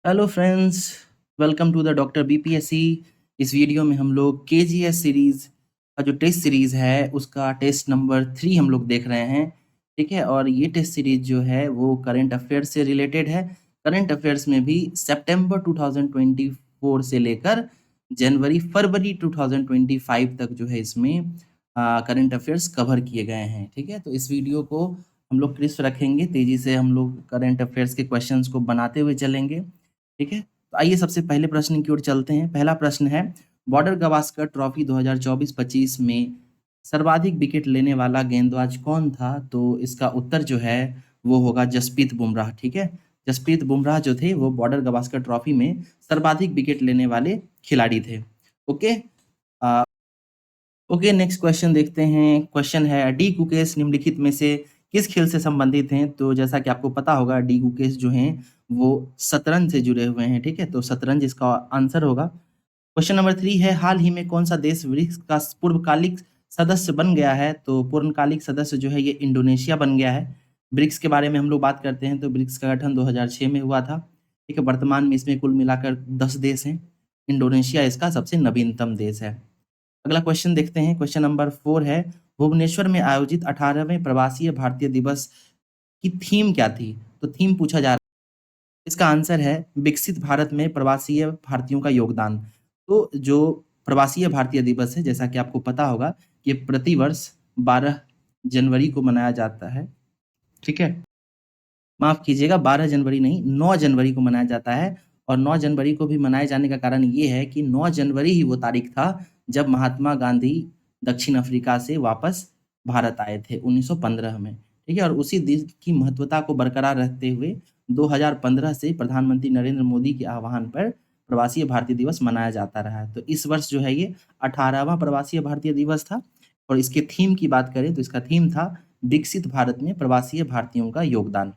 Hello friends, welcome to the doctor BPSC. इस video में हम लोग केजीएस सीरीज़ का जो टेस्ट सीरीज़ है उसका टेस्ट नंबर 3 हम लोग देख रहे हैं। ठीक है, और ये टेस्ट सीरीज़ जो है वो करंट अफेयर्स से रिलेटेड है। करंट अफेयर्स में भी सितंबर 2024 से लेकर जनवरी फरवरी 2025 तक जो है इसमें करंट अफेयर्स कवर किए गए हैं। ठीक है, तो इस वीडियो को हम लोग क्रिस्प रखेंगे, तेज़ी से हम लोग करंट अफेयर्स के क्वेश्चंस को बनाते हुए चलेंगे। ठीक है, तो आइए सबसे पहले प्रश्न की ओर चलते हैं। पहला प्रश्न है, बॉर्डर गवास्कर ट्रॉफी 2024-25 में सर्वाधिक विकेट लेने वाला गेंदबाज कौन था? तो इसका उत्तर जो है वो होगा जसप्रीत बुमराह। ठीक है, जसप्रीत बुमराह जो थे वो बॉर्डर गवास्कर ट्रॉफी में सर्वाधिक विकेट लेने वाले खिलाड़ी थे। ओके, ओके, नेक्स्ट क्वेश्चन देखते हैं। क्वेश्चन है, डी कुकेश निम्नलिखित में से किस खेल से संबंधित हैं? तो जैसा कि आपको पता होगा, डी कुकेश जो हैं वो शतरंज से जुड़े हुए हैं। ठीक है, तो शतरंज इसका आंसर होगा। क्वेश्चन नंबर 3 है, हाल ही में कौन सा देश ब्रिक्स का पूर्वकालिक सदस्य बन गया है? तो पूर्णकालिक सदस्य जो है ये इंडोनेशिया बन गया है। ब्रिक्स के बारे में हम लोग बात करते हैं तो ब्रिक्स का गठन 2006 में हुआ था। ठीक है, वर्तमान में इसमें कुल मिलाकर 10 देश हैं। इंडोनेशिया इसका सबसे नवीनतम देश है। अगला क्वेश्चन देखते हैं। क्वेश्चन नंबर 4 है, भुवनेश्वर में आयोजित 18वें प्रवासीय भारतीय दिवस की थीम क्या थी? तो थीम पूछा जा रहा है, इसका आंसर है विकसित भारत में प्रवासीय भारतीयों का योगदान। तो जो प्रवासीय भारतीय दिवस है, जैसा कि आपको पता होगा कि प्रतिवर्ष 12 जनवरी को मनाया जाता है। ठीक है, माफ कीजिएगा, 12 जनवरी नहीं, 9 जनवरी को मनाया जाता है। और 9 जनवरी को भी मनाए जाने का कारण ये है कि 9 जनवरी ही वो तारीख था जब महात्मा गांधी दक्षिण अफ्रीका से वापस भारत आए थे 1915 में। ठीक है, और उसी दिन की महत्वता को बरकरार रखते हुए 2015 से प्रधानमंत्री नरेंद्र मोदी के आह्वान पर प्रवासीय भारतीय दिवस मनाया जाता रहा है। तो इस वर्ष जो है ये 18वां प्रवासीय भारतीय दिवस था। और इसके थीम की बात करें तो इसका थीम था विकसित भारत में प्रवासीय भारतीयों का योगदान।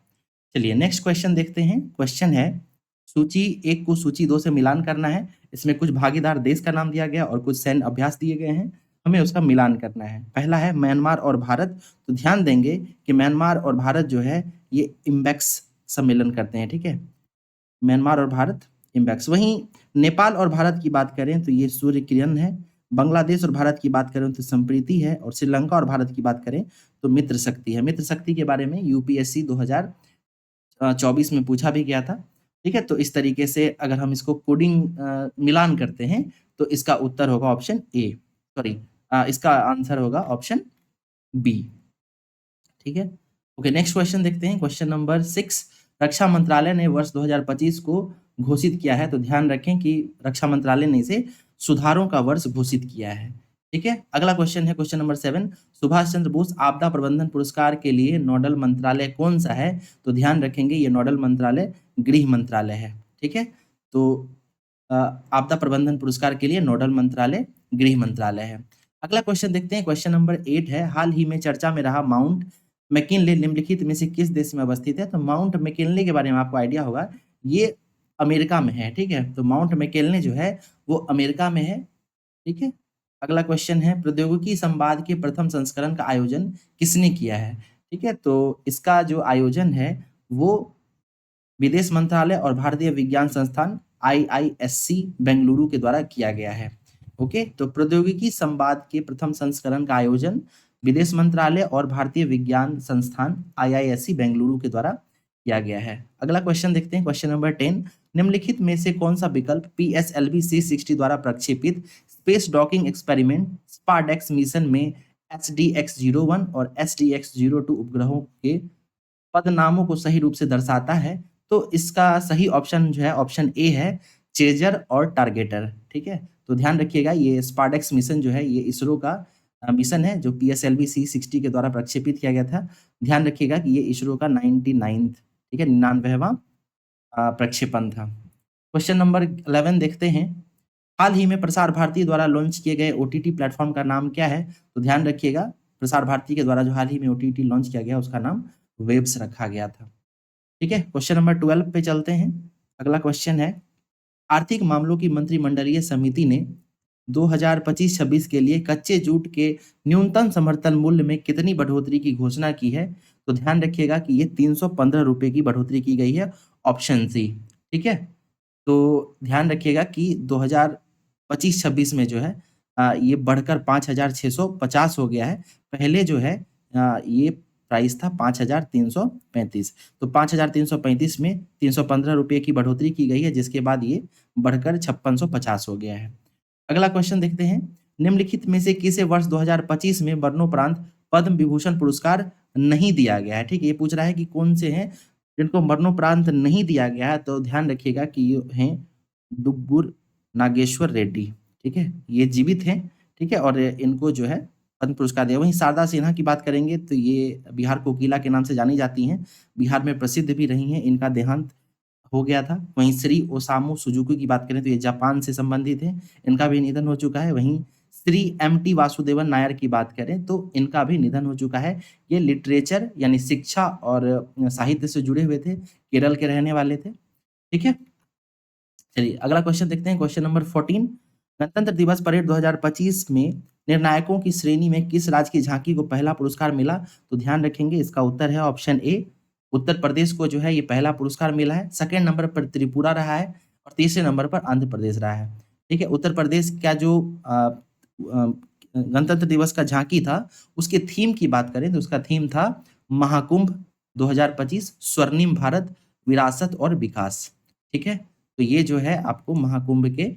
चलिए नेक्स्ट क्वेश्चन देखते हैं। क्वेश्चन है, सूची 1 को सूची 2 से मिलान करना है। इसमें कुछ भागीदार देश का नाम दिया गया और कुछ सैन्य अभ्यास दिए गए हैं, हमें उसका मिलान करना है। पहला है म्यांमार और भारत। तो ध्यान देंगे कि म्यांमार और भारत जो है ये इम्बैक्स सम्मेलन करते हैं। ठीक है, म्यांमार और भारत इम्बैक्स। वहीं नेपाल और भारत की बात करें तो ये सूर्य किरण है। बांग्लादेश और भारत की बात करें तो संप्रीति है। और श्रीलंका और भारत की बात करें तो मित्र शक्ति है। मित्र शक्ति के बारे में यूपीएससी 2024 में पूछा भी गया था। ठीक है, तो इस तरीके से अगर हम इसको कोडिंग मिलान करते हैं तो इसका उत्तर होगा ऑप्शन ए, सॉरी, इसका आंसर होगा ऑप्शन बी। ठीक है, ओके, नेक्स्ट क्वेश्चन देखते हैं। क्वेश्चन नंबर 6, रक्षा मंत्रालय ने वर्ष 2025 को घोषित किया है। तो ध्यान रखें कि रक्षा मंत्रालय ने इसे सुधारों का वर्ष घोषित किया है। ठीक है, अगला क्वेश्चन है क्वेश्चन नंबर 7, सुभाष चंद्र बोस आपदा प्रबंधन पुरस्कार के लिए नोडल मंत्रालय कौन सा है? तो ध्यान रखेंगे ये नोडल मंत्रालय गृह मंत्रालय है। ठीक है, तो आपदा प्रबंधन पुरस्कार के लिए नोडल मंत्रालय गृह मंत्रालय है। अगला क्वेश्चन देखते हैं। क्वेश्चन नंबर 8 है, हाल ही में चर्चा में रहा माउंट मैकिनले निम्नलिखित में से किस देश में अवस्थित है? तो माउंट मैकिनले के बारे में आपको आइडिया होगा, ये अमेरिका में है। ठीक है, तो माउंट मैकिनले जो है वो अमेरिका में है। ठीक है, अगला क्वेश्चन है, प्रौद्योगिकी संवाद के प्रथम संस्करण का आयोजन किसने किया है? ठीक है, तो इसका जो आयोजन है वो विदेश मंत्रालय और भारतीय विज्ञान संस्थान आईआईएससी बेंगलुरु के द्वारा किया गया है। ओके, तो प्रौद्योगिकी संवाद के प्रथम संस्करण का आयोजन विदेश मंत्रालय और भारतीय विज्ञान संस्थान आईआईएससी बेंगलुरु के द्वारा किया गया है। अगला क्वेश्चन देखते हैं। क्वेश्चन नंबर 10, निम्नलिखित में से कौन सा विकल्प पीएसएलवी C60 द्वारा प्रक्षेपित स्पेस डॉकिंग एक्सपेरिमेंट स्पारडेक्स मिशन में SDX-01 और SDX-02 उपग्रहों के पदनामों को सही रूप से दर्शाता है? तो इसका सही ऑप्शन जो है ऑप्शन ए है, चेजर और टारगेटर। ठीक है, तो ध्यान रखिएगा ये स्पारडेक्स मिशन जो है ये इसरो का मिशन है जो पीएसएलवी C60 के द्वारा प्रक्षेपित किया गया था। ध्यान रखिएगा कि ये इसरो का 99th, ठीक है, 99वां प्रक्षेपण था। क्वेश्चन नंबर 11 देखते हैं, हाल ही में प्रसार भारती द्वारा लॉन्च किए गए ओटीटी प्लेटफॉर्म का नाम क्या है? तो ध्यान रखिएगा प्रसार भारती के द्वारा जो हाल ही में ओटीटी लॉन्च किया गया उसका नाम वेब्स रखा गया था। ठीक है, क्वेश्चन नंबर 12 पे चलते हैं। अगला क्वेश्चन है, आर्थिक मामलों की मंत्रिमंडलीय समिति ने 2025-26 के लिए कच्चे जूट के न्यूनतम समर्थन मूल्य में कितनी बढ़ोतरी की घोषणा की है? तो ध्यान रखिएगा कि ये 315 रुपए की बढ़ोतरी की गई है, ऑप्शन सी। ठीक है, तो ध्यान रखिएगा कि 2025-26 में जो है ये बढ़कर 5,650 हो गया है। पहले जो है ये प्राइस था 5,335। तो 5,335 में 315 रुपए की बढ़ोतरी की गई है, जिसके बाद ये बढ़कर 5650 हो गया है। अगला क्वेश्चन देखते हैं। निम्नलिखित में से किसे वर्ष 2025 में मरणोपरांत पद्म विभूषण पुरस्कार नहीं दिया गया है? ठीक है, ये पूछ रहा है कि कौन से हैं जिनको मरणोपरांत नहीं दिया गया है। तो ध्यान रखिएगा कि ये हैं डुग्गुर नागेश्वर रेड्डी, ठीक है? ये जीवित हैं, ठीक है? और इनको जो है पद्म पुरस्कार दिया। वहीं शारदा सिन्हा की बात करेंगे तो ये बिहार कोकिला के नाम से जानी जाती हैं, बिहार में प्रसिद्ध भी रही हैं, इनका देहांत हो गया था। वहीं श्री ओसामू सुजुकी की बात करें तो ये जापान से संबंधित हैं, इनका भी निधन हो चुका है। वहीं श्री एम.टी. वासुदेवन नायर की बात करें तो इनका भी निधन हो चुका है। ये लिटरेचर यानी शिक्षा और साहित्य से जुड़े हुए थे, केरल के रहने वाले थे, ठीक है? चलिए अगला क्वेश्चन देखते हैं, क्वेश्चन नंबर 14। गणतंत्र दिवस परेड 2025 में निर्णायकों की श्रेणी में किस राज्य की झांकी को पहला पुरस्कार मिला? तो ध्यान रखेंगे इसका उत्तर है ऑप्शन ए, उत्तर प्रदेश को जो है ये पहला पुरस्कार मिला है। सेकंड नंबर पर त्रिपुरा रहा है और तीसरे नंबर पर आंध्र प्रदेश रहा है, ठीक है? उत्तर प्रदेश का जो गणतंत्र दिवस का झांकी था उसके थीम की बात करें तो उसका थीम था महाकुंभ 2025 स्वर्णिम भारत विरासत और विकास, ठीक है? तो ये जो है आपको महाकुंभ के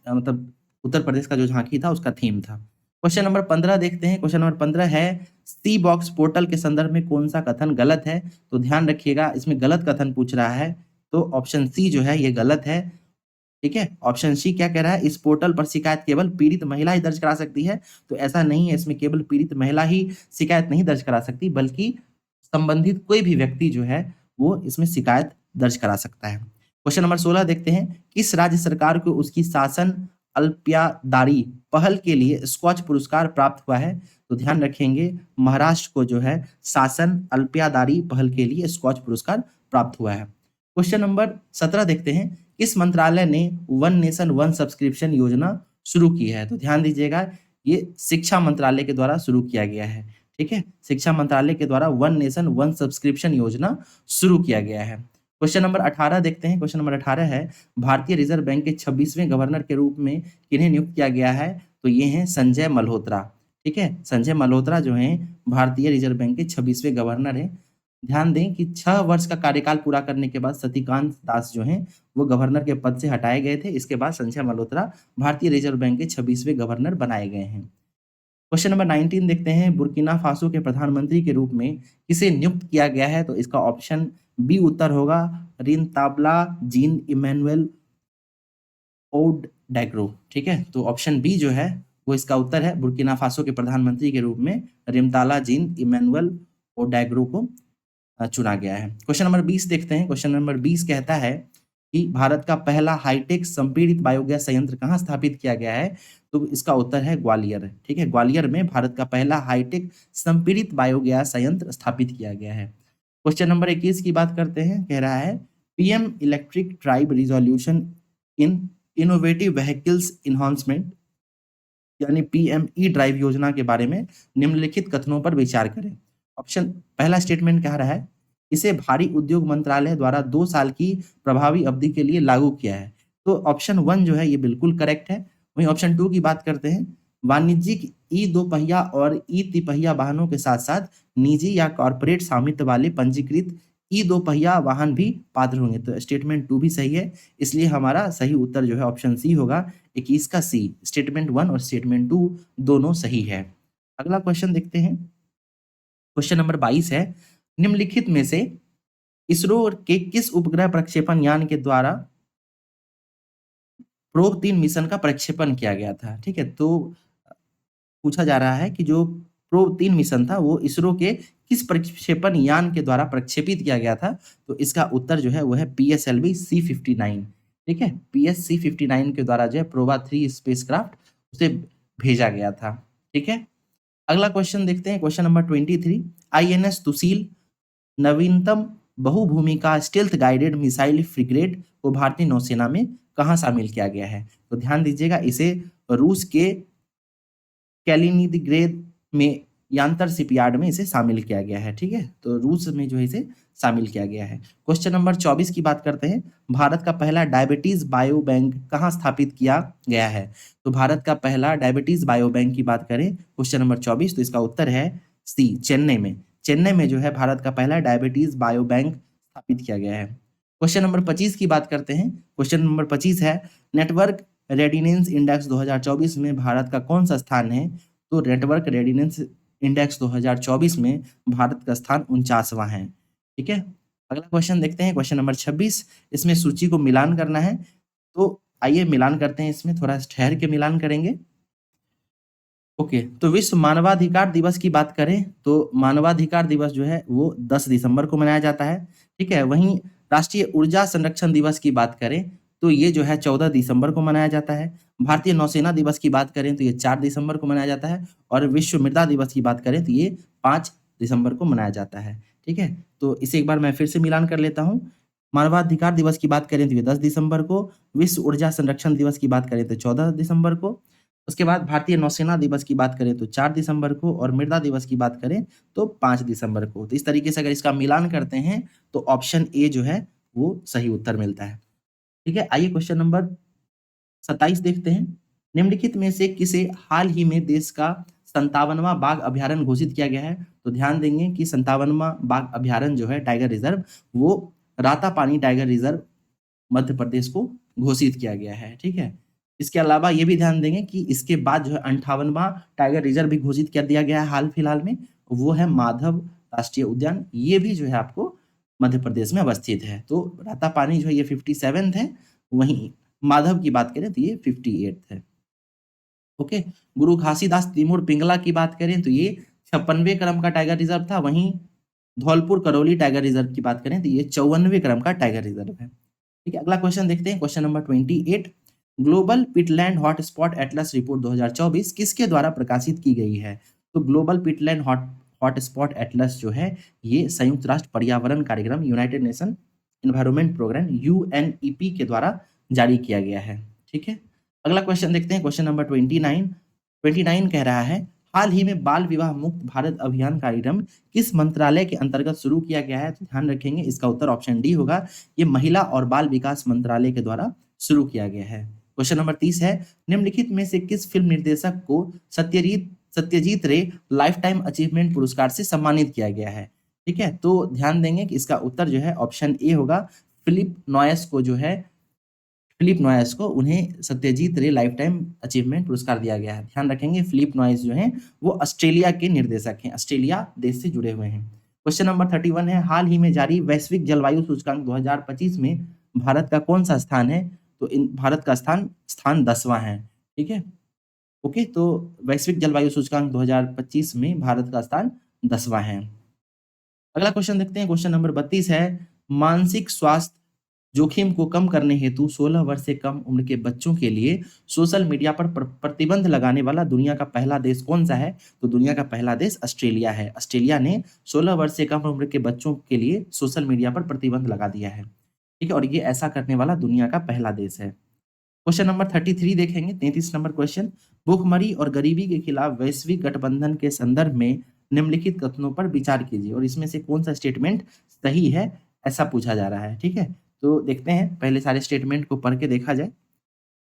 मतलब उत्तर प्रदेश का जो झांकी था उसका थीम था। क्वेश्चन नंबर 15 देखते हैं। क्वेश्चन नंबर 15 है सी बॉक्स पोर्टल के संदर्भ में कौन सा कथन गलत है? तो ध्यान रखिएगा इसमें गलत कथन पूछ रहा है, तो ऑप्शन सी जो है ये गलत है, ठीक है? ऑप्शन सी क्या कह रहा है, इस पोर्टल पर शिकायत केवल पीड़ित महिला ही दर्ज करा सकती है। तो ऐसा नहीं है, इसमें केवल पीड़ित महिला ही शिकायत नहीं दर्ज करा सकती, बल्कि संबंधित कोई भी व्यक्ति जो है वो इसमें शिकायत दर्ज करा सकता है। क्वेश्चन नंबर 16 देखते हैं। किस राज्य सरकार को उसकी शासन अल्पयादारी पहल के लिए स्कॉच पुरस्कार प्राप्त हुआ है? तो ध्यान रखेंगे महाराष्ट्र को जो है शासन अल्पयादारी पहल के लिए स्कॉच पुरस्कार प्राप्त हुआ है। क्वेश्चन नंबर 17 देखते हैं। किस मंत्रालय ने वन नेशन वन सब्सक्रिप्शन योजना शुरू की है? तो ध्यान दीजिएगा ये शिक्षा मंत्रालय के द्वारा शुरू किया गया है, ठीक है? शिक्षा मंत्रालय के द्वारा वन नेशन वन सब्सक्रिप्शन योजना शुरू किया गया है। क्वेश्चन नंबर 18 देखते हैं। क्वेश्चन नंबर 18 है भारतीय रिजर्व बैंक के 26वें गवर्नर के रूप में किन्हें नियुक्त किया गया है? तो ये हैं संजय मल्होत्रा, ठीक है? संजय मल्होत्रा जो हैं भारतीय रिजर्व बैंक के 26वें गवर्नर हैं। ध्यान दें कि 6 वर्ष का कार्यकाल पूरा करने के बाद शक्तिकांत दास जो हैं वो गवर्नर के पद से हटाए गए थे। इसके बाद संजय मल्होत्रा भारतीय रिजर्व बैंक के 26वें गवर्नर बनाए गए हैं। क्वेश्चन नंबर 19 देखते हैं। बुर्किना फासो के प्रधानमंत्री के रूप में किसे नियुक्त किया गया है? तो इसका ऑप्शन बी उत्तर होगा रिनताब्ला जीन इमैनुअल ओडैग्रो, ठीक है? तो ऑप्शन बी जो है वो इसका उत्तर है। बुर्किना फासो के प्रधानमंत्री के रूप में रिमताला जीन इमैनुअल ओडैग्रो को चुना गया है। क्वेश्चन नंबर 20 देखते हैं। क्वेश्चन नंबर 20 कहता है कि भारत का पहला हाईटेक संपीड़ित बायोगैस संयंत्र कहाँ स्थापित किया गया है? तो इसका उत्तर है ग्वालियर, ठीक है? ग्वालियर में भारत का पहला हाईटेक संपीड़ित बायोगैस संयंत्र स्थापित किया गया है। क्वेश्चन नंबर 21 की बात करते हैं। कह रहा है PM electric drive resolution in innovative vehicles enhancement यानी पीएमई ड्राइव योजना के बारे में निम्नलिखित कथनों पर विचार करें। ऑप्शन पहला स्टेटमेंट कह रहा है इसे भारी उद्योग मंत्रालय द्वारा 2 साल की प्रभावी अवधि के लिए लागू किया है। तो ऑप्शन 1 जो है ये बिल्कुल करेक्ट है। वहीं ऑप्शन 2 की बात करते हैं। वाणिज्यिक ई 2 पहिया और ई तिपहिया वाहनों के साथ साथ निजी या कॉर्पोरेट स्वामित्व वाले पंजीकृत ई 2 पहिया वाहन भी पात्र होंगे। तो स्टेटमेंट 2 भी सही है, इसलिए हमारा सही उत्तर जो है ऑप्शन सी होगा। 21 का सी, स्टेटमेंट 1 और स्टेटमेंट 2 दोनों सही है। अगला क्वेश्चन देखते हैं। क्वेश्चन नंबर 22 है निम्नलिखित में से इसरो के किस उपग्रह प्रक्षेपण यान के द्वारा प्रोब 3 मिशन का प्रक्षेपण किया गया था? ठीक है, तो पूछा जा रहा है कि जो प्रोब 3 मिशन था वो इसरो के किस प्रक्षेपण यान के द्वारा प्रक्षेपित किया गया था? तो इसका उत्तर जो है वो है पीएसएलवी C-59, ठीक है? पीएस-C-59 के द्वारा जो है प्रोबा 3 स्पेसक्राफ्ट उसे भेजा गया था, ठीक है? अगला क्वेश्चन देखते हैं। क्वेश्चन नंबर 23 आईएनएस तुसील नवीनतम बहुभूमिका स्टेल्थ गाइडेड मिसाइल फ्रिगेट को भारतीय नौसेना में कहाँ शामिल किया गया है? तो ध्यान दीजिएगा इसे रूस के कैलिनिनग्रेड में यांतर शिपयार्ड में इसे शामिल किया गया है, ठीक है। तो रूस में जो है इसे शामिल किया गया है। क्वेश्चन नंबर 24 की बात करते हैं। भारत का पहला डायबिटीज बायो बैंक कहाँ स्थापित किया गया है? तो भारत का पहला डायबिटीज बायो बैंक की बात करें, क्वेश्चन नंबर 24, तो इसका उत्तर है सी, चेन्नई में। चेन्नई में जो है भारत का पहला डायबिटीज बायो बैंक स्थापित किया गया है। क्वेश्चन नंबर 25 की बात करते हैं। क्वेश्चन नंबर 25 है, नेटवर्क रेडिनेंस इंडेक्स 2024 में भारत का कौन सा स्थान है? तो नेटवर्क रेडिनेंस इंडेक्स 2024 में भारत का स्थान 49वां है, ठीक है। अगला क्वेश्चन देखते हैं, क्वेश्चन नंबर 26। इसमें सूची को मिलान करना है, तो आइए मिलान करते हैं। इसमें थोड़ा ठहर के मिलान करेंगे। ओके, तो विश्व मानवाधिकार दिवस की बात करें तो मानवाधिकार दिवस जो है वो 10 दिसंबर को मनाया जाता है, ठीक है। वहीं राष्ट्रीय ऊर्जा संरक्षण दिवस की बात करें तो ये जो है 14 दिसंबर को मनाया जाता है। भारतीय नौसेना दिवस की बात करें तो ये 4 दिसंबर को मनाया जाता है, और विश्व मृदा दिवस की बात करें तो ये 5 दिसंबर को मनाया जाता है, ठीक है। तो इसे एक बार मैं फिर से मिलान कर लेता हूँ। मानवाधिकार दिवस की बात करें तो ये 10 दिसंबर को, विश्व ऊर्जा संरक्षण दिवस की बात करें तो 14 दिसंबर को, उसके बाद भारतीय नौसेना दिवस की बात करें तो 4 दिसंबर को, और मृदा दिवस की बात करें तो 5 दिसंबर को। तो इस तरीके से अगर इसका मिलान करते हैं तो ऑप्शन ए जो है वो सही उत्तर मिलता है, ठीक है। आइए क्वेश्चन नंबर 27 देखते हैं। निम्नलिखित में से किसे हाल ही में देश का 57वां बाघ अभ्यारण्य घोषित किया गया है? तो ध्यान देंगे कि 57वां बाघ अभ्यारण्य जो है टाइगर रिजर्व, वो रातापानी टाइगर रिजर्व मध्य प्रदेश को घोषित किया गया है, ठीक है। इसके अलावा ये भी ध्यान देंगे कि इसके बाद जो है 58वां टाइगर रिजर्व भी घोषित कर दिया गया है हाल फिलहाल में, वो है माधव राष्ट्रीय उद्यान। ये भी जो है आपको मध्य प्रदेश में अवस्थित है। तो रातापानी जो है ये 57th है, वहीं माधव की बात करें तो ये 58th है, ओके। गुरु घासीदास तिमुर पिंगला की बात करें तो ये 56वें क्रम का टाइगर रिजर्व था। वहीं धौलपुर करौली टाइगर रिजर्व की बात करें तो ये 54वें क्रम का टाइगर रिजर्व है, ठीक है। अगला क्वेश्चन देखते हैं, question number 28। Global peatland hotspot atlas report 2024 किसके द्वारा प्रकाशित की गई है? तो ग्लोबल पिटलैंड हॉटस्पॉट एटलस जो है ये संयुक्त राष्ट्र पर्यावरण कार्यक्रम, United Nation Environment Programme, UNEP के द्वारा जारी किया गया है, ठीक है। अगला क्वेश्चन देखते हैं, क्वेश्चन नंबर 29 कह रहा है, हाल ही में बाल विवाह मुक्त भारत अभियान कार्यक्रम किस मंत्रालय के अंतर्गत शुरू किया गया है? तो ध्यान रखेंगे इसका उत्तर ऑप्शन डी होगा, ये महिला और बाल विकास मंत्रालय के द्वारा शुरू किया गया है। क्वेश्चन नंबर 30 है, निम्नलिखित में से किस फिल्म निर्देशक को सत्यजीत रे लाइफ टाइम अचीवमेंट पुरस्कार से सम्मानित किया गया है? ठीक है, तो ध्यान देंगे कि इसका उत्तर जो है ऑप्शन ए होगा। फिलिप नॉयस को उन्हें सत्यजीत रे लाइफ टाइम अचीवमेंट पुरस्कार दिया गया है। ध्यान रखेंगे फिलिप नॉयस जो हैं वो ऑस्ट्रेलिया के निर्देशक हैं, ऑस्ट्रेलिया देश से जुड़े हुए हैं। क्वेश्चन नंबर 31 है, हाल ही में जारी वैश्विक जलवायु सूचकांक 2025 में भारत का कौन सा स्थान है? तो भारत का स्थान 10वां है, ठीक है। ओके, तो वैश्विक जलवायु सूचकांक 2025 में भारत का स्थान 10वां है। अगला क्वेश्चन देखते हैं, क्वेश्चन नंबर 32 है, मानसिक स्वास्थ्य जोखिम को कम करने हेतु 16 वर्ष से कम उम्र के बच्चों के लिए सोशल मीडिया पर प्रतिबंध लगाने वाला दुनिया का पहला देश कौन सा है? तो दुनिया का पहला देश ऑस्ट्रेलिया है। ऑस्ट्रेलिया ने 16 वर्ष से कम उम्र के बच्चों के लिए सोशल मीडिया पर प्रतिबंध लगा दिया है, ठीक है, और ये ऐसा करने वाला दुनिया का पहला देश है। क्वेश्चन नंबर 33 देखेंगे, 33 नंबर क्वेश्चन, भूखमरी और गरीबी के खिलाफ वैश्विक गठबंधन के संदर्भ में निम्नलिखित कथनों पर विचार कीजिए और इसमें से कौन सा स्टेटमेंट सही है, ऐसा पूछा जा रहा है, ठीक है। तो देखते हैं, पहले सारे स्टेटमेंट को पढ़ के देखा जाए।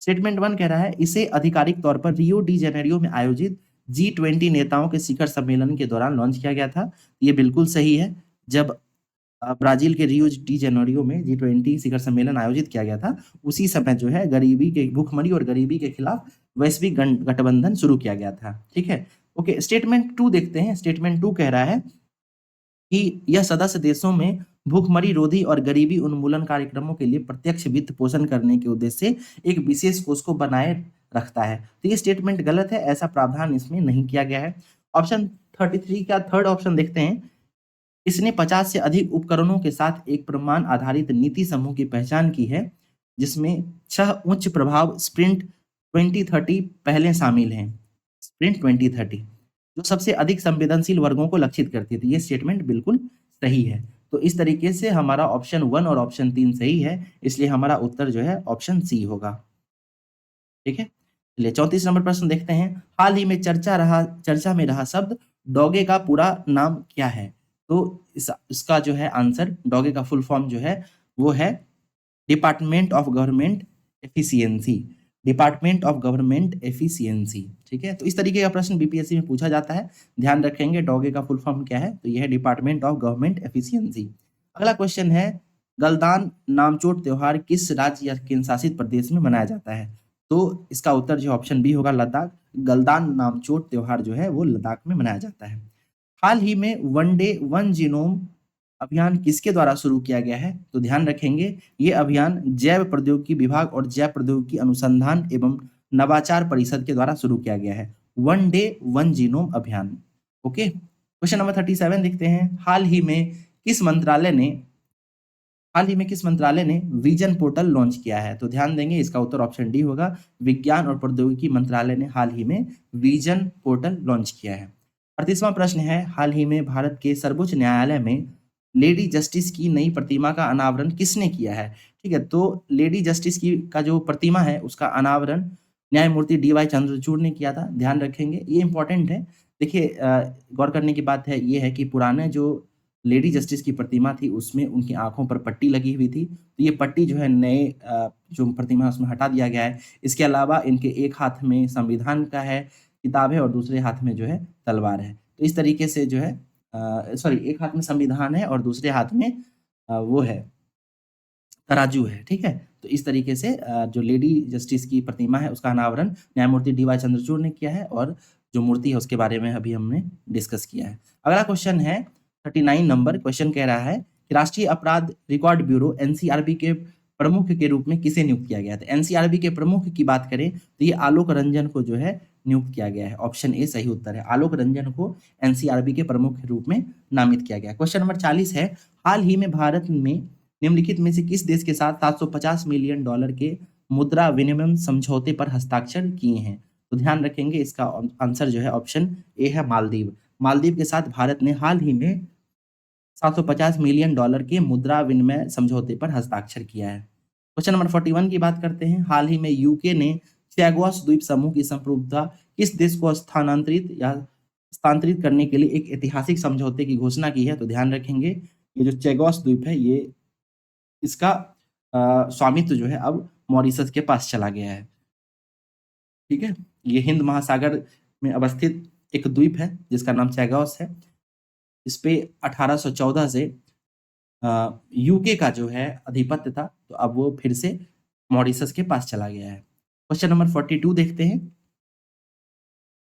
स्टेटमेंट 1 कह रहा है, इसे आधिकारिक तौर पर रियो डी जेनेरियो में आयोजित G20 नेताओं के शिखर सम्मेलन के दौरान लॉन्च किया गया था। ये बिल्कुल सही है। जब ब्राजील के रियो डी जेनेरियो में G20 शिखर सम्मेलन आयोजित किया गया था, उसी समय जो है भूखमरी और गरीबी के खिलाफ वैश्विक गठबंधन शुरू किया गया था, ठीक है। ओके, स्टेटमेंट 2 देखते हैं। स्टेटमेंट 2 कह रहा है कि यह सदस्य देशों में भूखमरी रोधी और गरीबी उन्मूलन कार्यक्रमों के लिए प्रत्यक्ष वित्त पोषण करने के उद्देश्य से एक विशेष कोष को बनाए रखता है। तो ये स्टेटमेंट गलत है, ऐसा प्रावधान इसमें नहीं किया गया है। ऑप्शन 33 का थर्ड ऑप्शन देखते हैं, इसने 50 से अधिक उपकरणों के साथ एक प्रमाण आधारित नीति समूह की पहचान की है, जिसमें 6 उच्च प्रभाव स्प्रिंट 2030 पहले शामिल हैं। स्प्रिंट 2030 जो सबसे अधिक संवेदनशील वर्गों को लक्षित करती है। तो ये स्टेटमेंट बिल्कुल सही है। तो इस तरीके से हमारा ऑप्शन 1 और ऑप्शन 3 सही है, इसलिए हमारा उत्तर जो है ऑप्शन सी होगा, ठीक है। चलिए 34 नंबर प्रश्न देखते हैं, हाल ही में चर्चा में रहा शब्द डॉगे का पूरा नाम क्या है? तो इसका जो है आंसर, डॉगे का फुल फॉर्म जो है वो है department of government efficiency. Department of government efficiency, ठीक है। तो इस तरीके का प्रश्न बीपीएससी में पूछा जाता है, ध्यान रखेंगे डॉगे का फुल फॉर्म क्या है, तो यह है डिपार्टमेंट ऑफ गवर्नमेंट एफिशिएंसी। अगला क्वेश्चन है, गलदान नामचोट त्योहार किस राज्य या केंद्र शासित प्रदेश में मनाया जाता है? तो इसका उत्तर जो ऑप्शन बी होगा, लद्दाख। गलदान नामचोट त्योहार जो है वो लद्दाख में मनाया जाता है। हाल ही में वन डे वन जीनोम अभियान किसके द्वारा शुरू किया गया है? तो ध्यान रखेंगे ये अभियान जैव प्रौद्योगिकी विभाग और जैव प्रौद्योगिकी अनुसंधान एवं नवाचार परिषद के द्वारा शुरू किया गया है। वन डे वन जीनोम अभियान। ओके, क्वेश्चन नंबर 37 देखते हैं। हाल ही में किस मंत्रालय ने विजन पोर्टल लॉन्च किया है? तो ध्यान देंगे इसका उत्तर ऑप्शन डी होगा, विज्ञान और प्रौद्योगिकी मंत्रालय ने हाल ही में विजन पोर्टल लॉन्च किया है। 38वां प्रश्न है, हाल ही में भारत के सर्वोच्च न्यायालय में लेडी जस्टिस की नई प्रतिमा का अनावरण किसने किया है? ठीक है, तो लेडी जस्टिस की का जो प्रतिमा है उसका अनावरण न्यायमूर्ति डी वाई चंद्रचूड़ ने किया था, ध्यान रखेंगे ये इंपॉर्टेंट है। देखिए गौर करने की बात है ये है कि पुराने जो लेडी जस्टिस की प्रतिमा थी उसमें उनकी आंखों पर पट्टी लगी हुई थी, तो ये पट्टी जो है नए जो प्रतिमा है उसमें हटा दिया गया है। इसके अलावा इनके एक हाथ में संविधान का है किताब है और दूसरे हाथ में जो है तलवार है। तो इस तरीके से जो है सॉरी, एक हाथ में संविधान है और दूसरे हाथ में वो है तराजू है, ठीक है। तो इस तरीके से जो लेडी जस्टिस की प्रतिमा है उसका अनावरण न्यायमूर्ति डी वाई चंद्रचूड़ ने किया है और जो मूर्ति है उसके बारे में अभी हमने डिस्कस किया है। अगला क्वेश्चन है 39 नंबर क्वेश्चन कह रहा है कि राष्ट्रीय अपराध रिकॉर्ड ब्यूरो एनसीआरबी के प्रमुख के रूप में किसे नियुक्त किया गया था? एनसीआरबी के प्रमुख की बात करें तो ये आलोक रंजन को जो है नियुक्त किया गया है। ऑप्शन ए सही उत्तर है, आलोक रंजन को एनसीआरबी के प्रमुख के रूप में नामित किया गया। क्वेश्चन नंबर 40 है, हाल ही में भारत में निम्नलिखित में से किस देश के साथ 750 मिलियन डॉलर के मुद्रा विनिमय समझौते पर हस्ताक्षर किए हैं? तो ध्यान रखेंगे इसका आंसर जो है ऑप्शन ए है, मालदीव। मालदीव के साथ भारत ने हाल ही में 750 मिलियन डॉलर के मुद्रा विनिमय समझौते पर हस्ताक्षर किया है। क्वेश्चन नंबर 41 की बात करते हैं। हाल ही में यूके ने चैगोस द्वीप समूह की संप्रभुता किस देश को हस्तांतरित करने के लिए एक ऐतिहासिक समझौते की घोषणा की है? तो ध्यान रखेंगे ये जो चैगोस द्वीप है ये इसका स्वामित्व जो है अब मॉरिशस के पास चला गया है, ठीक है। ये हिंद महासागर में अवस्थित एक द्वीप है जिसका नाम चैगोस है। इस पे 1814 से यूके का जो है आधिपत्य था, तो अब वो फिर से मॉरिशस के पास चला गया है। क्वेश्चन नंबर 42 देखते हैं।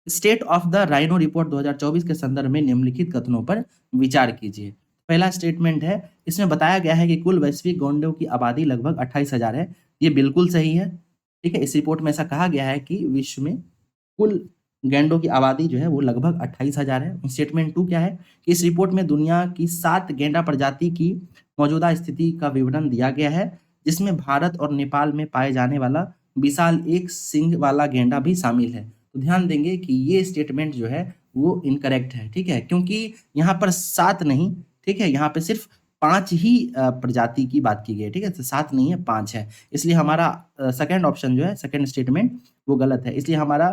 State of the rhino report 2024 के संदर्भ में निम्नलिखित कथनों पर विचार कीजिए। पहला स्टेटमेंट है, इसमें बताया गया है कि कुल वैश्विक गौंडों की आबादी लगभग 28,000 है। ये बिल्कुल सही है, ठीक है। इस रिपोर्ट में ऐसा कहा गया है कि विश्व में कुल गैंडों की आबादी जो है वो लगभग 28,000 है। स्टेटमेंट 2 क्या है कि इस रिपोर्ट में दुनिया की 7 गैंडा प्रजाति की मौजूदा स्थिति का विवरण दिया गया है, जिसमें भारत और नेपाल में पाए जाने वाला विशाल एक सींग वाला गैंडा भी शामिल है। तो ध्यान देंगे कि ये स्टेटमेंट जो है वो इनकरेक्ट है, ठीक है, क्योंकि यहाँ पर 7 नहीं, ठीक है, यहाँ पे सिर्फ 5 ही प्रजाति की बात की गई है, ठीक है, तो 7 नहीं है 5 है। इसलिए हमारा सेकंड ऑप्शन जो है, सेकंड स्टेटमेंट वो गलत है। इसलिए हमारा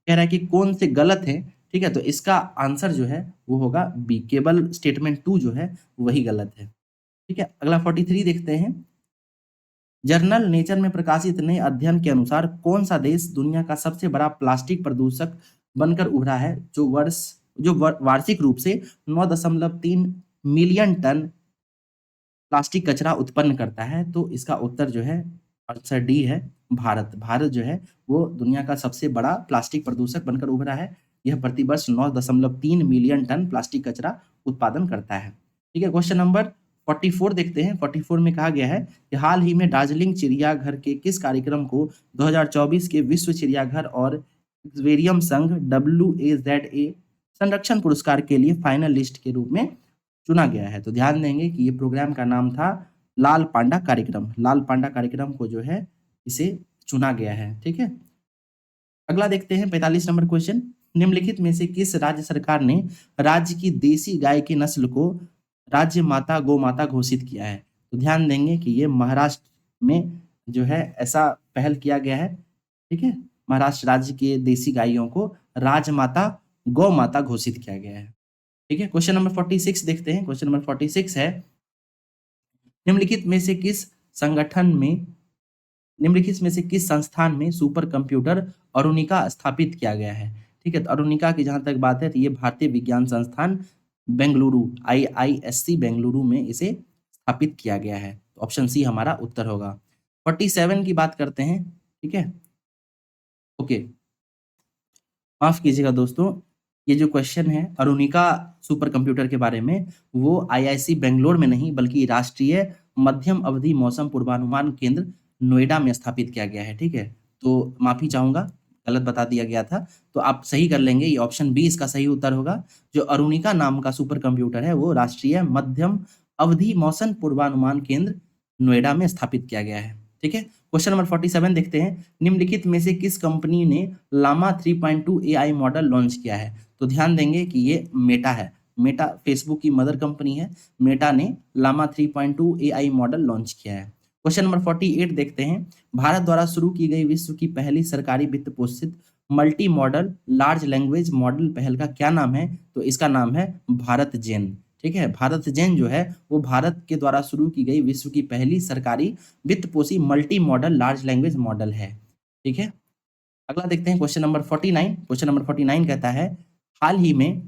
कह रहा है कि कौन से गलत है, ठीक है, तो इसका आंसर जो है वो होगा बी, केवल स्टेटमेंट 2 जो है वही गलत है, ठीक है। अगला 43 देखते हैं। जर्नल नेचर में प्रकाशित नए अध्ययन के अनुसार कौन सा देश दुनिया का सबसे बड़ा प्लास्टिक प्रदूषक बनकर उभरा है, जो वार्षिक रूप से 9.3 मिलियन टन प्लास्टिक कचरा उत्पन्न करता है? तो इसका उत्तर जो है आंसर डी है, भारत। भारत जो है वो दुनिया का सबसे बड़ा प्लास्टिक प्रदूषक बनकर उभरा है। यह प्रतिवर्ष 9.3 मिलियन टन प्लास्टिक कचरा उत्पादन करता है, ठीक है। क्वेश्चन नंबर 44 देखते हैं। 44 में कहा गया है कि हाल ही में दार्जिलिंग चिड़ियाघर के किस कार्यक्रम को 2024 के विश्व चिड़ियाघर और एक्वेरियम संघ WAZA संरक्षण पुरस्कार के लिए फाइनल लिस्ट के रूप में चुना गया है? तो ध्यान देंगे कि ये प्रोग्राम का नाम था लाल पांडा कार्यक्रम। लाल पांडा कार्यक्रम को जो है इसे चुना गया है, ठीक है। अगला देखते हैं 45 नंबर क्वेश्चन। निम्नलिखित में से किस राज्य सरकार ने राज्य की देसी गाय की नस्ल को राज्य माता गौ माता घोषित किया है? तो ध्यान देंगे कि ये महाराष्ट्र में जो है ऐसा पहल किया गया है, ठीक है। महाराष्ट्र राज्य के देसी गायों को राजमाता गौ माता घोषित किया गया है। ठीक है, क्वेश्चन नंबर 46 देखते हैं। क्वेश्चन नंबर 46 है, निम्नलिखित में से किस संगठन में निम्नलिखित में से किस संस्थान में सुपर कंप्यूटर अरुणिका स्थापित किया गया है? ठीक है, तो अरुणिका की जहाँ तक बात है तो ये भारतीय विज्ञान संस्थान बेंगलुरु IISc बेंगलुरु में इसे स्थापित किया गया है। ऑप्शन सी हमारा उत्तर होगा। 47 की बात करते हैं। ठीक है, ओके, माफ कीजिएगा दोस्तों, ये जो क्वेश्चन है अरुणिका सुपर कंप्यूटर के बारे में, वो IISc बेंगलोर में नहीं बल्कि राष्ट्रीय मध्यम अवधि मौसम पूर्वानुमान केंद्र नोएडा में स्थापित किया गया है। ठीक है, तो माफी चाहूंगा, गलत बता दिया गया था, तो आप सही कर लेंगे, ये ऑप्शन बी इसका सही उत्तर होगा। जो अरुणिका नाम का सुपर कंप्यूटर है वो राष्ट्रीय मध्यम अवधि मौसम पूर्वानुमान केंद्र नोएडा में स्थापित किया गया है। ठीक है, क्वेश्चन नंबर 47 देखते हैं, निम्नलिखित में से किस कंपनी ने लामा 3.2 AI मॉडल लॉन्च किया है? तो ध्यान देंगे कि ये मेटा है। मेटा फेसबुक की मदर कंपनी है। मेटा ने लामा 3.2 AI मॉडल लॉन्च किया है। क्वेश्चन नंबर 48 देखते हैं, भारत द्वारा शुरू की गई विश्व की पहली सरकारी वित्त पोषित multi modal large language model पहल का क्या नाम है? तो इसका नाम है भारत जेन। ठीक है, भारत जेन जो है वो भारत के द्वारा शुरू की गई विश्व की पहली सरकारी वित्त पोषी multimodal large language model है। ठीक है, अगला देखते हैं क्वेश्चन नंबर 49। क्वेश्चन नंबर 49 कहता है, हाल ही में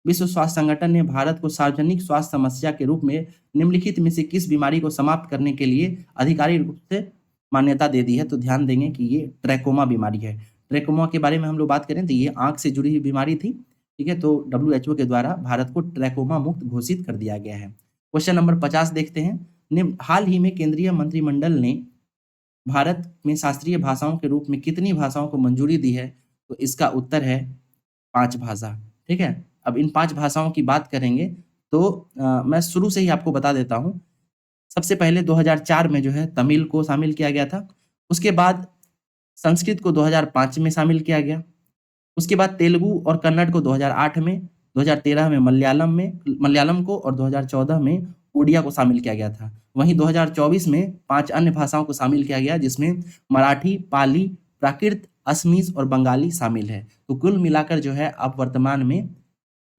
विश्व स्वास्थ्य संगठन ने भारत को सार्वजनिक स्वास्थ्य समस्या के रूप में निम्नलिखित में से किस बीमारी को समाप्त करने के लिए आधिकारिक रूप से मान्यता दे दी है? तो ध्यान देंगे कि ये ट्रैकोमा बीमारी है। ट्रैकोमा के बारे में हम लोग बात करें तो ये आंख से जुड़ी हुई बीमारी थी। ठीक है, तो WHO के द्वारा भारत को ट्रैकोमा मुक्त घोषित कर दिया गया है। क्वेश्चन नंबर 50 देखते हैं, हाल ही में केंद्रीय मंत्रिमंडल ने भारत में शास्त्रीय भाषाओं के रूप में कितनी भाषाओं को मंजूरी दी है? तो इसका उत्तर है 5 भाषा। ठीक है, अब इन 5 भाषाओं की बात करेंगे तो मैं शुरू से ही आपको बता देता हूँ। सबसे पहले 2004 में जो है तमिल को शामिल किया गया था। उसके बाद संस्कृत को 2005 में शामिल किया गया। उसके बाद तेलुगु और कन्नड़ को 2008 में, 2013 में मलयालम को और 2014 में उड़िया को शामिल किया गया था। वहीं 2024 में 5 अन्य भाषाओं को शामिल किया गया जिसमें मराठी, पाली, प्राकृत, असमीज और बंगाली शामिल है। तो कुल मिलाकर जो है अब वर्तमान में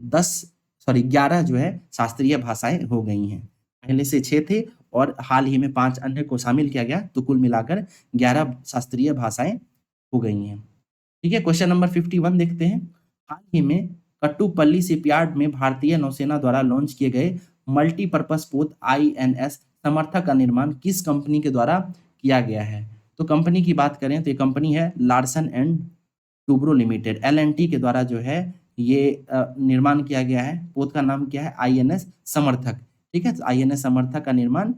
11 जो है शास्त्रीय भाषाएं हो गई हैं। पहले से 6 थे और हाल ही में 5 अन्य को शामिल किया गया, तो कुल मिलाकर 11 शास्त्रीय भाषाएं हो गई हैं। ठीक है, क्वेश्चन नंबर 51 देखते हैं, हाल ही में कट्टुपल्ली शिपयार्ड में भारतीय नौसेना द्वारा लॉन्च किए गए मल्टीपर्पज पोत INS समर्थक का निर्माण किस कंपनी के द्वारा किया गया है? तो कंपनी की बात करें तो ये कंपनी है Larsen and Toubro limited, LNT के द्वारा जो है ये निर्माण किया गया है। पोत का नाम क्या है? INS समर्थक। ठीक है, तो INS समर्थक का निर्माण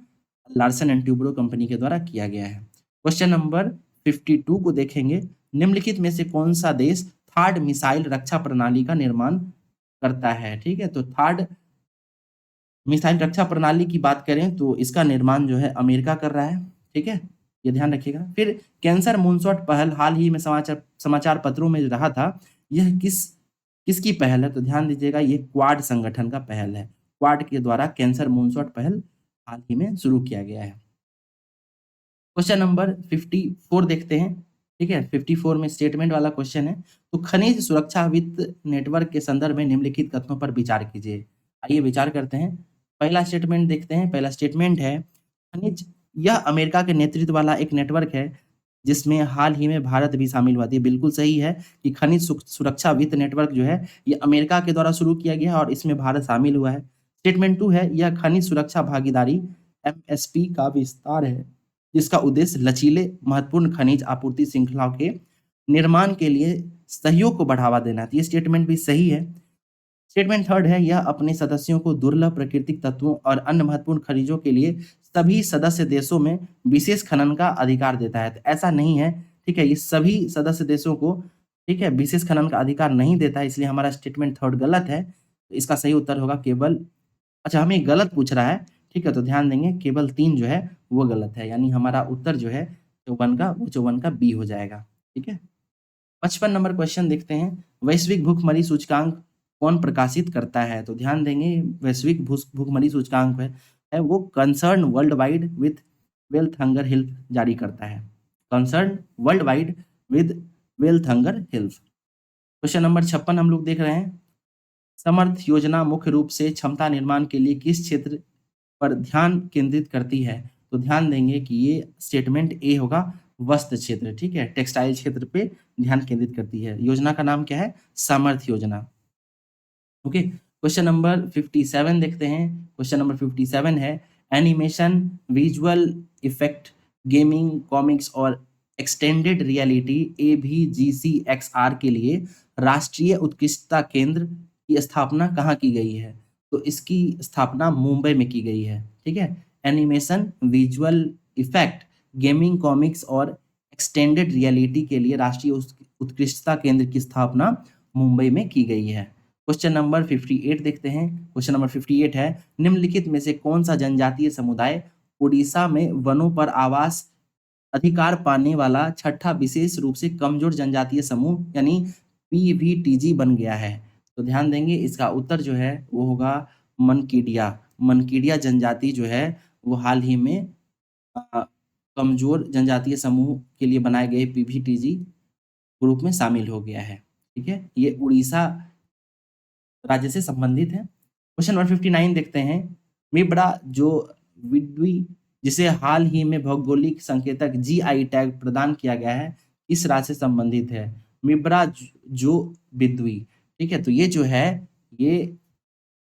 लार्सन एंड ट्यूब्रो कंपनी के द्वारा किया गया है। क्वेश्चन नंबर 52 को देखेंगे, निम्नलिखित में से कौन सा देश थर्ड मिसाइल रक्षा प्रणाली का निर्माण करता है? ठीक है, तो थर्ड मिसाइल रक्षा प्रणाली की बात करें तो इसका निर्माण जो है अमेरिका कर रहा है। ठीक है, ये ध्यान रखिएगा। फिर कैंसर मूनशॉट पहल हाल ही में समाचार पत्रों में रहा था, यह किसकी पहल है? तो ध्यान दीजिएगा, ये क्वाड संगठन का पहल है। क्वाड के द्वारा कैंसर मूनशॉट पहल हाल ही में शुरू किया गया है। क्वेश्चन नंबर 54 देखते हैं। ठीक है, 54 में स्टेटमेंट वाला क्वेश्चन है। तो खनिज सुरक्षा वित्त नेटवर्क के संदर्भ में निम्नलिखित कथनों पर विचार कीजिए। आइए विचार करते हैं। पहला स्टेटमेंट देखते हैं। पहला स्टेटमेंट है, खनिज यह अमेरिका के नेतृत्व वाला एक नेटवर्क है जिसमें हाल ही में भारत भी शामिल हुआ था। बिल्कुल सही है कि खनिज सुरक्षा वित्त नेटवर्क जो है ये अमेरिका के द्वारा शुरू किया गया है और इसमें भारत शामिल हुआ है। स्टेटमेंट 2 है, यह खनिज सुरक्षा भागीदारी MSP का विस्तार है जिसका उद्देश्य लचीले महत्वपूर्ण खनिज आपूर्ति श्रृंखलाओं के निर्माण के लिए सहयोग को बढ़ावा देना है। तो ये स्टेटमेंट भी सही है। स्टेटमेंट 3 है, यह अपने सदस्यों को दुर्लभ प्राकृतिक तत्वों और अन्य महत्वपूर्ण खनिजों के लिए सभी सदस्य देशों में विशेष खनन का अधिकार देता है। तो ऐसा नहीं है, ठीक है, ये सभी सदस्य देशों को, ठीक है, विशेष खनन का अधिकार नहीं देता है, इसलिए हमारा स्टेटमेंट 3 गलत है। तो इसका सही उत्तर होगा केवल, अच्छा हमें गलत पूछ रहा है, ठीक है, तो ध्यान देंगे केवल 3 जो है वो गलत है, यानी हमारा उत्तर जो है 54 का बी हो जाएगा। ठीक है, 55 नंबर क्वेश्चन देखते हैं, वैश्विक भूखमरी सूचकांक कौन प्रकाशित करता है? तो ध्यान देंगे वैश्विक भूखमरी सूचकांक है वो concern world wide with wealth hunger health जारी करता है। Concern world wide with wealth hunger health. Question number 56 हम लोग देख रहे हैं, समर्थ योजना मुख्य रूप से क्षमता निर्माण के लिए किस क्षेत्र पर ध्यान केंद्रित करती है? तो ध्यान देंगे कि ये स्टेटमेंट ए होगा, वस्त्र क्षेत्र, ठीक है? टेक्सटाइल क्षेत्र पे ध्यान केंद्रित करती है। योजना का नाम क्या है? समर्थ योजना। ओके, क्वेश्चन नंबर 57 देखते हैं। क्वेश्चन नंबर 57 है animation, visual effect, gaming, comics और एक्सटेंडेड रियलिटी AVGCXR के लिए राष्ट्रीय उत्कृष्टता केंद्र की स्थापना कहाँ की गई है? तो इसकी स्थापना मुंबई में की गई है, ठीक है? Animation, visual effect, gaming, comics और एक्सटेंडेड रियलिटी के लिए राष्ट्रीय उत्कृष्टता केंद्र की स्थापना मुंबई में की गई है। क्वेश्चन नंबर 58 देखते हैं। क्वेश्चन नंबर 58 है निम्नलिखित में से कौन सा जनजातीय समुदाय उड़ीसा में वनों पर आवास अधिकार पाने वाला छठा विशेष रूप से कमजोर जनजातीय समूह यानी PVTG बन गया है? तो ध्यान देंगे इसका उत्तर जो है वो होगा मनकीडिया। मनकीडिया जनजाति जो है वो हाल ही में कमजोर जनजातीय समूह के लिए बनाए गए PVTG ग्रुप में शामिल हो गया है, ठीक है? ये उड़ीसा राज्य से संबंधित है। क्वेश्चन नंबर 59 देखते हैं। मिब्रा जो विद्वी जिसे हाल ही में भौगोलिक संकेतक GI टैग प्रदान किया गया है, इस राज्य से संबंधित है? मिब्रा जो विद्वी, ठीक है? तो ये जो है ये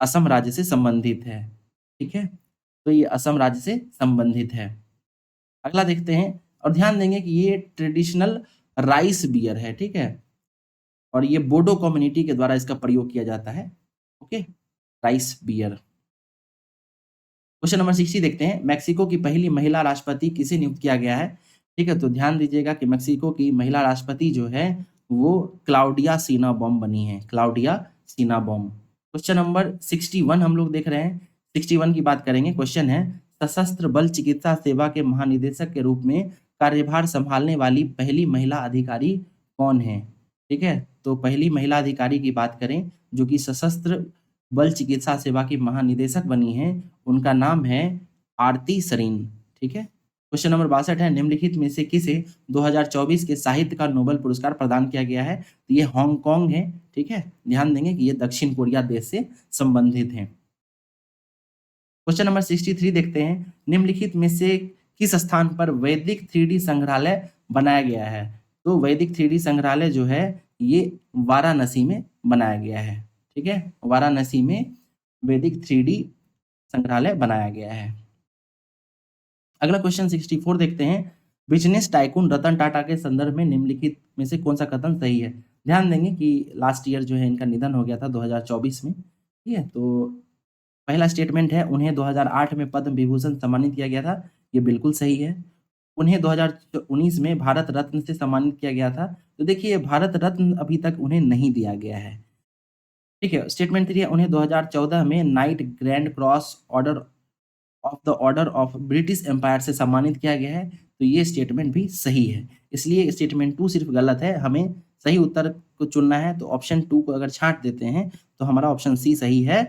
असम राज्य से संबंधित है, ठीक है? तो ये असम राज्य से संबंधित है। अगला देखते हैं और ध्यान देंगे कि ये ट्रेडिशनल राइस बियर है, ठीक है? और ये बोडो कम्युनिटी के द्वारा इसका प्रयोग किया जाता है। Okay, rice beer. Question number 60 देखते हैं। मैक्सिको की पहली महिला राष्ट्रपति किसे नियुक्त किया गया है? ठीक है, तो ध्यान दीजिएगा कि मैक्सिको की महिला राष्ट्रपति जो है वो क्लाउडिया सीनाबॉम बनी है, क्लाउडिया सीनाबॉम। क्वेश्चन नंबर 61 हम लोग देख रहे हैं। 61 की बात करेंगे। क्वेश्चन है सशस्त्र बल चिकित्सा सेवा के महानिदेशक के रूप में कार्यभार संभालने वाली पहली महिला अधिकारी कौन है? ठीक है, तो पहली महिला अधिकारी की बात करें जो कि सशस्त्र बल चिकित्सा सेवा की महानिदेशक बनी है, उनका नाम है आरती सरीन, ठीक है? क्वेश्चन नंबर 62 है निम्नलिखित में से किसे 2024 के साहित्य का नोबेल पुरस्कार प्रदान किया गया है? तो ये हांगकांग है, ठीक है? ध्यान देंगे कि ये दक्षिण कोरिया देश से संबंधित है। क्वेश्चन नंबर 63 देखते हैं। निम्नलिखित में से किस स्थान पर वैदिक 3D संग्रहालय बनाया गया है? तो वैदिक 3D संग्रहालय जो है ये वाराणसी में बनाया गया है, ठीक है? वाराणसी में वैदिक 3D संग्रहालय बनाया गया है। अगला क्वेश्चन 64 देखते हैं। बिजनेस टाइकून रतन टाटा के संदर्भ में निम्नलिखित में से कौन सा कथन सही है? ध्यान देंगे कि लास्ट ईयर जो है इनका निधन हो गया था 2024 में, ठीक है? तो पहला स्टेटमेंट है उन्हें 2008 में पद्म विभूषण सम्मानित किया गया था, ये बिल्कुल सही है। उन्हें 2019 में भारत रत्न से सम्मानित किया गया था, तो देखिए भारत रत्न अभी तक उन्हें नहीं दिया गया है, ठीक है? स्टेटमेंट 3 है उन्हें 2014 में knight grand cross order of the order of British Empire से सम्मानित किया गया है, तो ये स्टेटमेंट भी सही है। इसलिए स्टेटमेंट 2 सिर्फ गलत है, हमें सही उत्तर को चुनना है, तो ऑप्शन 2 को अगर छाँट देते हैं तो हमारा ऑप्शन सी सही है,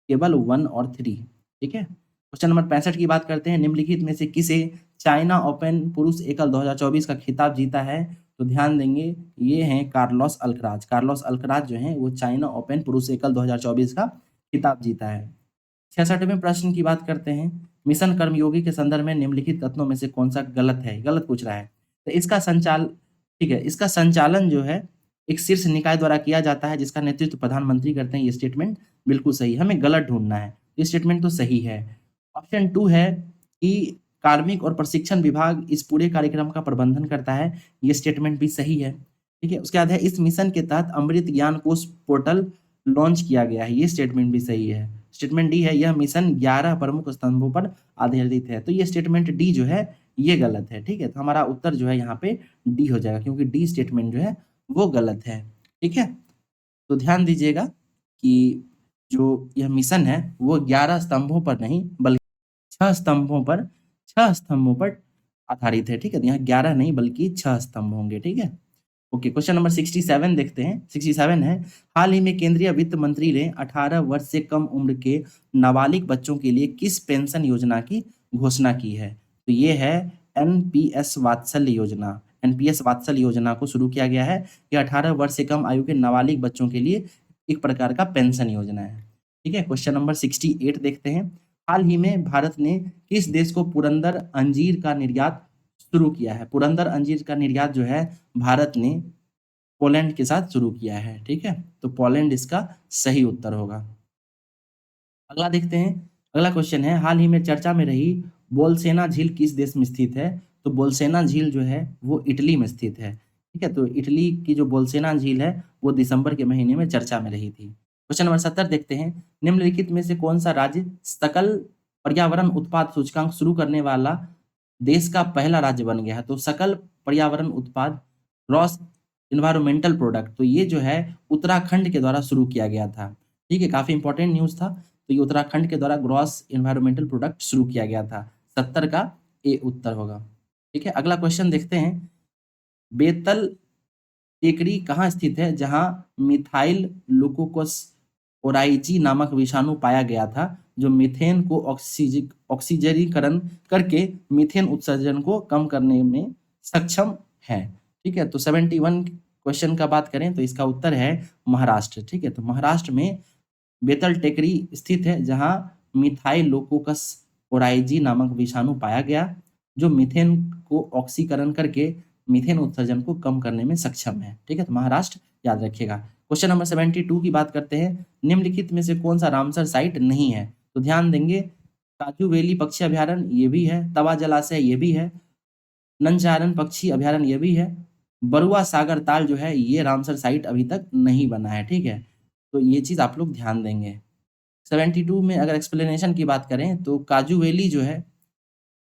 केवल 1 और 3, ठीक है? क्वेश्चन नंबर 65 की बात करते हैं। निम्नलिखित में से किसे चाइना ओपन पुरुष एकल 2024 का खिताब जीता है? तो ध्यान देंगे ये हैं कार्लोस अल्कराज। कार्लोस अल्कराज जो हैं वो चाइना ओपन पुरुष एकल 2024 का खिताब जीता है। 66वें प्रश्न की बात करते हैं। मिशन कर्मयोगी के संदर्भ में निम्नलिखित कथनों में से कौन सा गलत है? गलत पूछ रहा है। तो इसका ठीक है, इसका संचालन जो है एक शीर्ष निकाय द्वारा किया जाता है जिसका नेतृत्व प्रधानमंत्री करते हैं, ये स्टेटमेंट बिल्कुल सही है। हमें गलत ढूंढना है, ये स्टेटमेंट तो सही है। ऑप्शन 2 है कि कार्मिक और प्रशिक्षण विभाग इस पूरे कार्यक्रम का प्रबंधन करता है, ये स्टेटमेंट भी सही है, ठीक है? उसके बाद है इस मिशन के तहत अमृत ज्ञान कोष पोर्टल लॉन्च किया गया है, ये स्टेटमेंट भी सही है। स्टेटमेंट डी है यह मिशन 11 प्रमुख स्तंभों पर आधारित है, तो ये स्टेटमेंट डी जो है ये गलत है, ठीक है? तो हमारा उत्तर जो है यहाँ पे डी हो जाएगा क्योंकि डी स्टेटमेंट जो है वो गलत है, ठीक है? तो ध्यान दीजिएगा कि जो यह मिशन है वो 11 स्तंभों पर नहीं बल्कि 6 स्तंभों पर आधारित है, ठीक है? तो यहाँ 11 नहीं बल्कि 6 स्तंभ होंगे, ठीक है? ओके, क्वेश्चन नंबर 67 देखते हैं। 67 है हाल ही में केंद्रीय वित्त मंत्री ने 18 वर्ष से कम उम्र के नाबालिग बच्चों के लिए किस पेंशन योजना की घोषणा की है? तो ये है एनपीएस वात्सल्य योजना। एनपीएस वात्सल्य योजना को शुरू किया गया है। ये 18 वर्ष से कम आयु के नाबालिग बच्चों के लिए एक प्रकार का पेंशन योजना है। ठीक है, क्वेश्चन नंबर 68 देखते हैं। हाल ही में भारत ने किस देश को पुरंदर अंजीर का निर्यात शुरू किया है? पुरंदर अंजीर का निर्यात जो है भारत ने पोलैंड के साथ शुरू किया है। ठीक है, तो पोलैंड इसका सही उत्तर होगा। अगला देखते हैं। अगला क्वेश्चन है, हाल ही में चर्चा में रही बोल्सेना झील किस देश में स्थित है? तो बोल्सेना झील जो है वो इटली में स्थित है। ठीक है, तो इटली की जो बोल्सेना झील है वो दिसंबर के महीने में चर्चा में रही थी। क्वेश्चन नंबर 70 देखते हैं। निम्नलिखित में से कौन सा राज्य सकल पर्यावरण उत्पाद सूचकांक शुरू करने वाला देश का पहला राज्य बन गया है? तो सकल पर्यावरण उत्पाद, ग्रॉस इन्वायरमेंटल प्रोडक्ट, तो ये जो है उत्तराखंड के द्वारा शुरू किया गया था। ठीक है, काफी इंपॉर्टेंट न्यूज था। तो ये उत्तराखंड के द्वारा ग्रॉस इन्वायरमेंटल प्रोडक्ट शुरू किया गया था। 70 का ए उत्तर होगा। ठीक है, अगला क्वेश्चन देखते हैं। बेतल टेकरी कहाँ स्थित है जहां मिथाइल लुकोकोस ओराइजी नामक विषाणु पाया गया था, जो मीथेन को ऑक्सीजनीकरण करके मीथेन उत्सर्जन को कम करने में सक्षम है? ठीक है, तो 71 क्वेश्चन का बात करें तो इसका उत्तर है महाराष्ट्र। ठीक है, तो महाराष्ट्र में बेतल टेकरी स्थित है जहां मिथाइलोकोकस ओराइजी नामक विषाणु पाया गया, जो मीथेन को ऑक्सीकरण करके मीथेन उत्सर्जन को कम करने में सक्षम है। ठीक है, तो महाराष्ट्र याद रखिएगा। क्वेश्चन नंबर 72 की बात करते हैं। निम्नलिखित में से कौन सा रामसर साइट नहीं है? तो ध्यान देंगे, काजू वैली पक्षी अभ्यारण्य ये भी है, तवा जलाशय ये भी है, नंचारन पक्षी अभ्यारण्य ये भी है, बरुआ सागर ताल जो है ये रामसर साइट अभी तक नहीं बना है। ठीक है, तो ये चीज आप लोग ध्यान देंगे। 72 में अगर एक्सप्लेनेशन की बात करें तो काजू वैली जो है,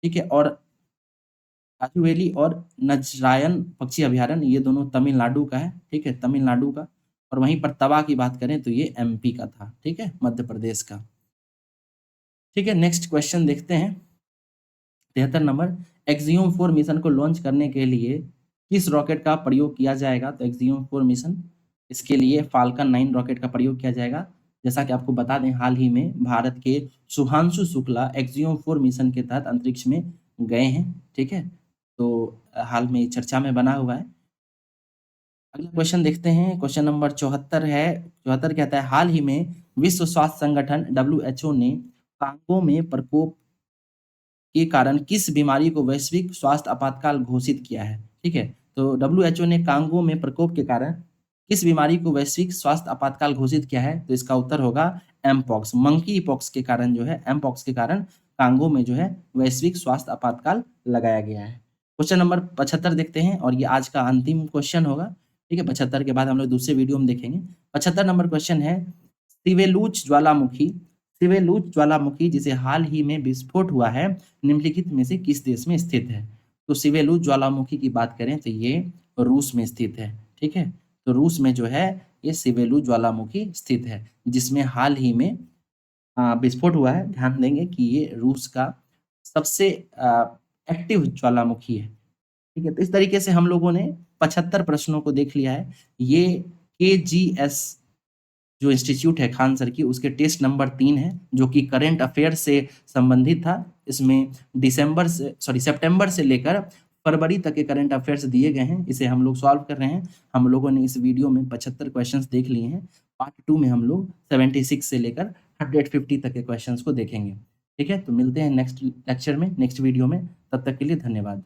ठीक है, और काजू वैली और नजरायन पक्षी अभ्यारण्य ये दोनों तमिलनाडु का है। ठीक है, तमिलनाडु का। और वहीं पर तवा की बात करें तो ये एमपी का था। ठीक है, मध्य प्रदेश का। ठीक है, नेक्स्ट क्वेश्चन देखते हैं। 73 नंबर, एक्सियोम 4 मिशन को लॉन्च करने के लिए किस रॉकेट का प्रयोग किया जाएगा? तो एक्सियोम 4 मिशन, इसके लिए फाल्कन 9 रॉकेट का प्रयोग किया जाएगा। जैसा कि आपको बता दें, हाल ही में भारत के शुभांशु शुक्ला एक्सियोम 4 मिशन के तहत अंतरिक्ष में गए हैं। ठीक है, तो हाल में चर्चा में बना हुआ है। अगला क्वेश्चन देखते हैं। क्वेश्चन नंबर 74 है। 74 कहता है, हाल ही में विश्व स्वास्थ्य संगठन WHO ने कांगो में प्रकोप के कारण किस बीमारी को वैश्विक स्वास्थ्य आपातकाल घोषित किया है? ठीक है, तो WHO ने कांगो में प्रकोप के कारण किस बीमारी को वैश्विक स्वास्थ्य आपातकाल घोषित किया है? तो इसका उत्तर होगा एमपॉक्स। मंकी पॉक्स के कारण जो है, एमपॉक्स के कारण कांगो में जो है वैश्विक स्वास्थ्य आपातकाल लगाया गया है। क्वेश्चन नंबर 75 देखते हैं और ये आज का अंतिम क्वेश्चन होगा। ठीक है, 75 के बाद हम लोग दूसरे वीडियो में देखेंगे। 75 नंबर क्वेश्चन है, सिवेलूच ज्वालामुखी, सिवेलूच ज्वालामुखी जिसे हाल ही में विस्फोट हुआ है, निम्नलिखित में से किस देश में स्थित है? तो सिवेलूच ज्वालामुखी की बात करें तो ये रूस में स्थित है। ठीक है, तो रूस में जो है ये सिवेलूच ज्वालामुखी स्थित है, जिसमें हाल ही में विस्फोट हुआ है। ध्यान देंगे कि ये रूस का सबसे एक्टिव ज्वालामुखी है। ठीक है, तो इस तरीके से हम लोगों ने 75 प्रश्नों को देख लिया है। ये KGS जो इंस्टीट्यूट है खान सर की, उसके टेस्ट नंबर 3 है, जो कि करंट अफेयर से संबंधित था। इसमें सितंबर से लेकर फरवरी तक के करंट अफेयर्स दिए गए हैं। इसे हम लोग सॉल्व कर रहे हैं। हम लोगों ने इस वीडियो में 75 क्वेश्चंस देख लिए हैं। पार्ट 2 में हम लोग 76 से लेकर 150 तक के क्वेश्चंस को देखेंगे। ठीक है, तो मिलते हैं नेक्स्ट लेक्चर में, नेक्स्ट वीडियो में। तब तक के लिए धन्यवाद।